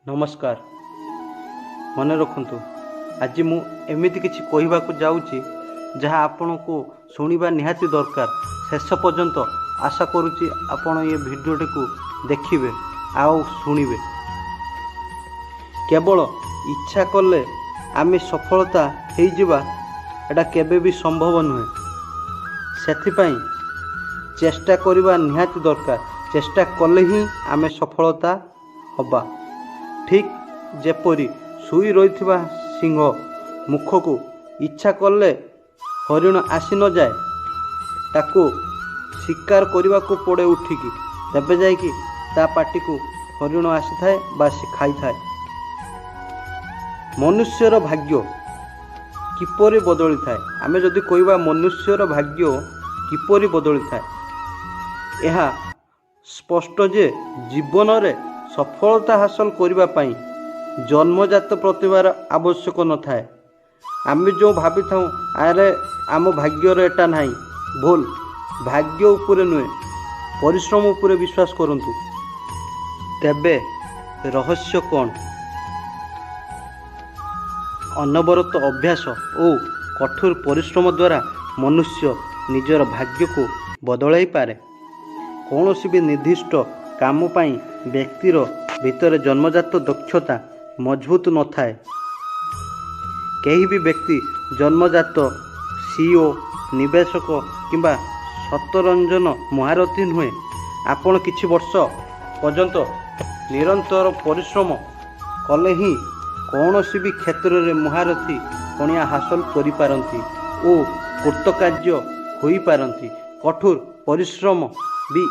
नमस्कार। मन रखु आज मु एमिति किछि कहबाकू जाउछि जहाँ आपण को शुणा निहाती दरकार। शेष पर्यंत आशा करुच्ची आपण ये भिडियोटी को देखिए आउ शुणिबे। केवल इच्छा कले आमे सफलता हो जिबा एटा केबे भी संभव नुहे। सेथिपाई चेष्टा करिबा निहाती दरकार। चेष्टा कले ही आमे सफलता हबा। ठीक जेपरी शुई रही सिंह मुख को इच्छा कले हरिण आसी न जाए, ताको शिकार करने को पड़े उठिकी, तबे जाइकी ता पाटी को हरिण आसी थाए बा से खाई थाए। मनुष्यर भाग्य किपरि बदली थाए। आमे जदि कहबा मनुष्यर भाग्य किपरि बदली थाए, यह स्पष्ट जे जीवन रे सफलता हासिल करने पाई जन्मजात प्रतिभार आवश्यक न थाए। आमे जो भाभी था आरे आम भाग्यर एटा नहीं, भूल। भाग्य उपरे नुहे, परिश्रम उपरे विश्वास करंतु। तेबे रहस्य कौन? अनवरत अभ्यास और कठोर परिश्रम द्वारा मनुष्य निजर भाग्य को बदलाई पारे। कौन सी भी निर्दिष्ट काम पाई व्यक्तिर भीतर जन्मजात दक्षता मजबूत न थाए। कहीं भी व्यक्ति जन्मजात सीओ, निवेशक किंबा शतरंजन महारथी नुहे। आपण किछि वर्ष पर्यंत निरंतर परिश्रम कले ही कौन सी भी क्षेत्र में महारथी कणिया हासिल करि पारंती और कृतकार्य होई पारंती। कठोर परिश्रम भी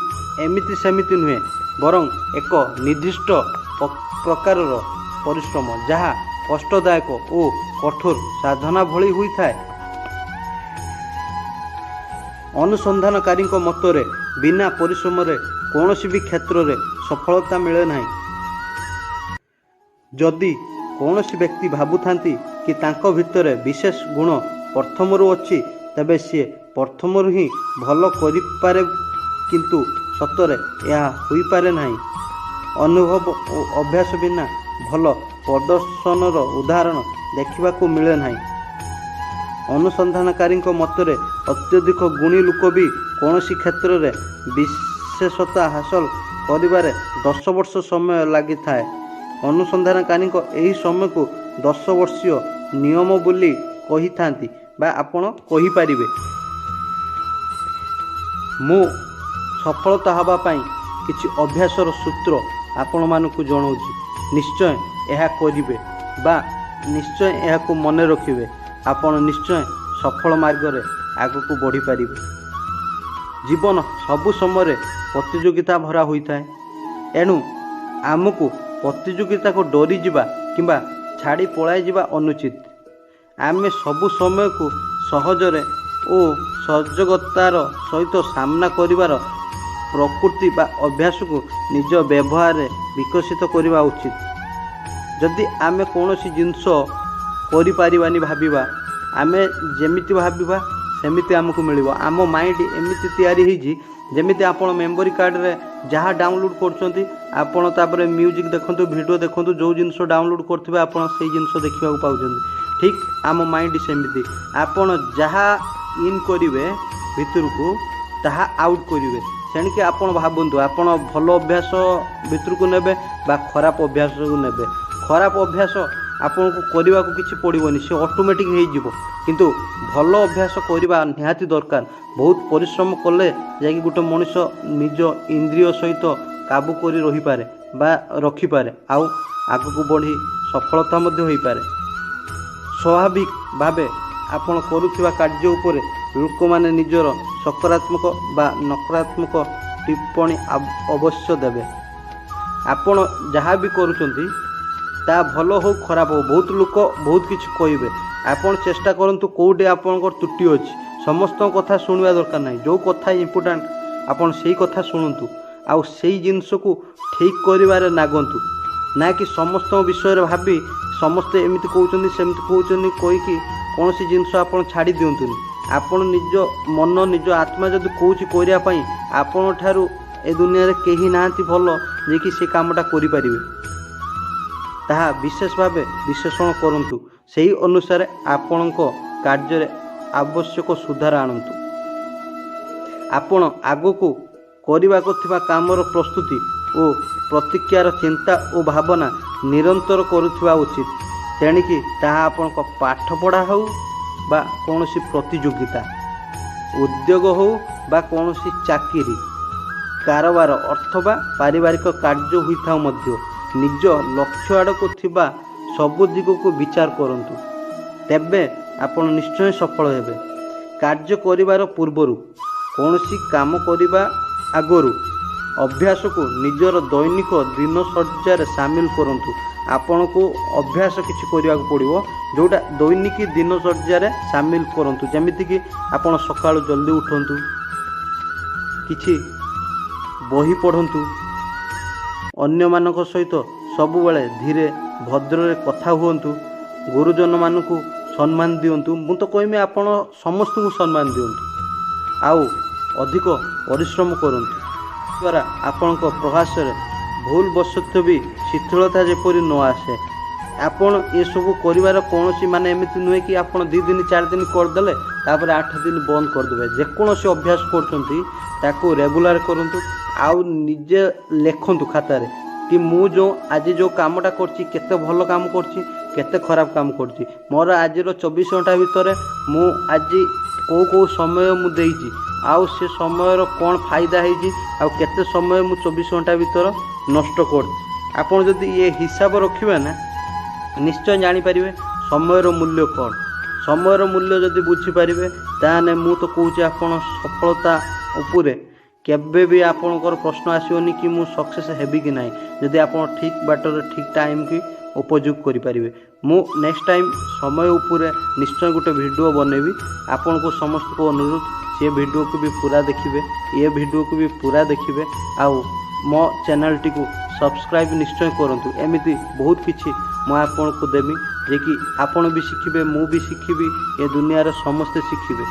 एमिति सेमिति नुहे, बरं एक निर्दिष्ट प्रकारर परिश्रम जहाँ कष्टदायक और कठोर साधना भली हुई थाए। अनुसंधानकारी मतरे बिना परिश्रम रे कौन सी भी क्षेत्र में सफलता मिले नहीं। जदि कौन सी व्यक्ति भाबुथांती कि तांको भितरे विशेष गुण प्रथमरु अच्छी, तबे सी प्रथमरु ही भल करिपारे, किंतु सतरे यह हुई पारे नहीं। अनुभव और अभ्यास बिना भल प्रदर्शनर उदाहरण देखा मिले नहीं। अनुसंधानकारी मतरे अत्यधिक गुणी लोक भी कौन सी क्षेत्र में विशेषता हासिल करिबारे 10 वर्ष समय लगी थाए। अनुसंधानकारी यही समय को 10 वर्षीय नियम बोली कही थांती बा आपण कही पारिबे। मु सफलता हवा पाई किछि अभ्यासर सूत्र आपण मानकु जणाउछि। निश्चय यह करिवे बा निश्चय यह को मन रखिवे, आपण निश्चय सफल मार्ग रे आगु बढ़ी पारिबे। जीवन सबु समय प्रतियोगिता भरा होई थाए। एणु आमको प्रतियोगिता को डरी जिबा किंबा छाड़ी पलाई जिबा अनुचित। आमे सबु समय को सहजरे और सजगतार सहित सामना करिवार प्रकृति बा अभ्यास को निज व्यवहार विकसित करवा उचित। जदि आमे कौन सी जिनस करिपारिबानी भाबिबा, आमे जेमिति भाबिबा सेमिति आमको मिलिबो। आम माइंड एमिति तैयारी होइछि जेमिति आपण मेमोरी कार्ड रे जहाँ डाउनलोड करछंती, आपण तापरे म्यूजिक देखंतु, वीडियो देखंतु, जो जिनस डाउनलोड करथिबे आपण सेही जिनस देखिबाकू पाउछंती। ठीक आम माइंड सेमिति आपण जहाँ इन करिवे भितर को ताहा आउट करिवे। तेणुकि आपण भाबंतु आपण भल अभ्यास भितर को नेबे बा खराब अभ्यास को नेबे। खराब अभ्यास आपन को करने को किसी पड़ोनी, से ऑटोमेटिक हो, किंतु भल अभ्यास करवा निहाती दरकार। बहुत परिश्रम कले जाकि गोटे मनीष निज इंद्रिय सहित काबू कर रही पारे बा रखिपारे, आउ आगू बढ़ी सफलता मध्य होई पारे। स्वाभाविक भावे आपण करुवा कार्य उपरे लोक माने निजर सकारात्मक बा नकारात्मक टिप्पणी अवश्य देवे। आपण जहाँ भी करुचंती ता भल हो खराब हो, बहुत लोक बहुत किछि कहिबे। आपण चेष्टा करंतु कोडे आपनकर त्रुटि अछि। समस्त कथा सुनवा दरकार नहीं। जो कथा इम्पोर्टेंट आपण सेही कथा सुनंतु, आउ सेही जिंस को ठीक करिवारे नागंतु, ना कि समस्त विषय रे भाबी समस्त एमिति कहउचंदी सेमिति कहउचंदी कहिकी कौन सी जिनस आपण छाड़ी दियंतुनी। आपण निज मन निज आत्मा जदि कहूछि करिया पई, आपण ठारू ए दुनिया रे केही नांती भल जे कि से कामटा करि पारिबे। ତାହା ବିଶେଷ ଭାବେ ବିଶ୍ଳେଷଣ କରନ୍ତୁ। ସେହି ଅନୁସାରେ ଆପଣଙ୍କ କାର୍ଯ୍ୟରେ ଆବଶ୍ୟକ ସୁଧାର ଆଣନ୍ତୁ। ଆପଣ ଆଗକୁ କରିବାକୁ ଥିବା କାମର ପ୍ରସ୍ତୁତି ଓ ପ୍ରତିକ୍ରିୟାର ଚିନ୍ତା ଓ ଭାବନା ନିରନ୍ତର କରୁଥିବା ଉଚିତ। ତେଣିକି ତାହା ଆପଣଙ୍କ ପାଠପଢ଼ା ହେଉ ବା କୌଣସି ପ୍ରତିଯୋଗିତା, ଉଦ୍ୟୋଗ ହେଉ ବା କୌଣସି ଚାକିରି, କାରବାର ଅଥବା ପାରିବାରିକ କାର୍ଯ୍ୟ ହୋଇଥାଉ ମଧ୍ୟ ନିଜ ଲକ୍ଷ୍ୟ ଆଡ଼କୁ ଥିବା ସବୁ ଦିଗକୁ ବିଚାର କରନ୍ତୁ। ତେବେ ଆପଣ ନିଶ୍ଚୟ ସଫଳ ହେବେ। କାର୍ଯ୍ୟ କରିବାର ପୂର୍ବରୁ କୌଣସି କାମ କରିବା ଆଗରୁ ଅଭ୍ୟାସକୁ ନିଜର ଦୈନିକ ଦିନଚର୍ଯ୍ୟାରେ ସାମିଲ କରନ୍ତୁ। ଆପଣଙ୍କୁ ଅଭ୍ୟାସ କିଛି କରିବାକୁ ପଡ଼ିବ, ଯେଉଁଟା ଦୈନିକ ଦିନଚର୍ଯ୍ୟାରେ ସାମିଲ କରନ୍ତୁ। ଯେମିତିକି ଆପଣ ସକାଳୁ ଜଲ୍ଦି ଉଠନ୍ତୁ, କିଛି ବହି ପଢ଼ନ୍ତୁ, ଅନ୍ୟମାନଙ୍କ ସହିତ ସବୁବେଳେ ଧୀରେ ଭଦ୍ରରେ କଥା ହୁଅନ୍ତୁ, ଗୁରୁଜନମାନଙ୍କୁ ସମ୍ମାନ ଦିଅନ୍ତୁ। ମୁଁ ତ କହିବି ଆପଣ ସମସ୍ତଙ୍କୁ ସମ୍ମାନ ଦିଅନ୍ତୁ, ଆଉ ଅଧିକ ପରିଶ୍ରମ କରନ୍ତୁ। ଦ୍ୱାରା ଆପଣଙ୍କ ପ୍ରୟାସରେ ଭୁଲ ବଶତଃ ବି ଶିଥିଳତା ଯେପରି ନ ଆସେ। ଆପଣ ଏସବୁ କରିବାର କୌଣସି ଏମିତି ନୁହେଁ କି ଆପଣ 2 ଦିନ 4 ଦିନ କରିଦେଲେ ତାପରେ 8 ଦିନ ବନ୍ଦ କରିଦେବେ। ଯେକୌଣସି ଅଭ୍ୟାସ କରୁଛନ୍ତି ତାକୁ ରେଗୁଲାର କରନ୍ତୁ। ଆଉ ନିଜେ ଲେଖନ୍ତୁ ଖାତାରେ କି ମୁଁ ଆଜି ଯେଉଁ କାମଟା କରିଛି କେତେ ଭଲ କାମ କରିଛି, କେତେ ଖରାପ କାମ କରିଛି। ମୋର ଆଜିର 24 ଘଣ୍ଟା ଭିତରେ ମୁଁ ଆଜି କେଉଁ ସମୟ ମୁଁ ଦେଇଛି, ଆଉ ସେ ସମୟର କ'ଣ ଫାଇଦା ହେଇଛି, ଆଉ କେତେ ସମୟ ମୁଁ 24 ଘଣ୍ଟା ଭିତରେ ନଷ୍ଟ କରିଛି। ଆପଣ ଯଦି ଏ ହିସାବ ରଖିବେ ନା, ନିଶ୍ଚୟ ଜାଣିପାରିବେ ସମୟର ମୂଲ୍ୟ କ'ଣ। ସମୟର ମୂଲ୍ୟ ଯଦି ବୁଝିପାରିବେ ତାହେଲେ ମୁଁ ତ କହୁଛି ଆପଣ ସଫଳତା ଉପରେ କେବେ ବି ଆପଣଙ୍କର ପ୍ରଶ୍ନ ଆସିବନି କି ମୁଁ ସକ୍ସେସ୍ ହେବି କି ନାହିଁ, ଯଦି ଆପଣ ଠିକ୍ ବାଟରେ ଠିକ୍ ଟାଇମ୍କି ଉପଯୋଗ କରିପାରିବେ। ମୁଁ ନେକ୍ସଟ ଟାଇମ୍ ସମୟ ଉପରେ ନିଶ୍ଚୟ ଗୋଟେ ଭିଡ଼ିଓ ବନେଇବି। ଆପଣଙ୍କୁ ସମସ୍ତଙ୍କୁ ଅନୁରୋଧ ସେ ଭିଡ଼ିଓକୁ ବି ପୁରା ଦେଖିବେ, ଏ ଭିଡ଼ିଓକୁ ବି ପୁରା ଦେଖିବେ, ଆଉ ମୋ ଚ୍ୟାନେଲଟିକୁ ସବସ୍କ୍ରାଇବ୍ ନିଶ୍ଚୟ କରନ୍ତୁ। ଏମିତି ବହୁତ କିଛି ମୁଁ ଆପଣଙ୍କୁ ଦେବି ଯେ କି ଆପଣ ବି ଶିଖିବେ, ମୁଁ ବି ଶିଖିବି, ଏ ଦୁନିଆରେ ସମସ୍ତେ ଶିଖିବେ।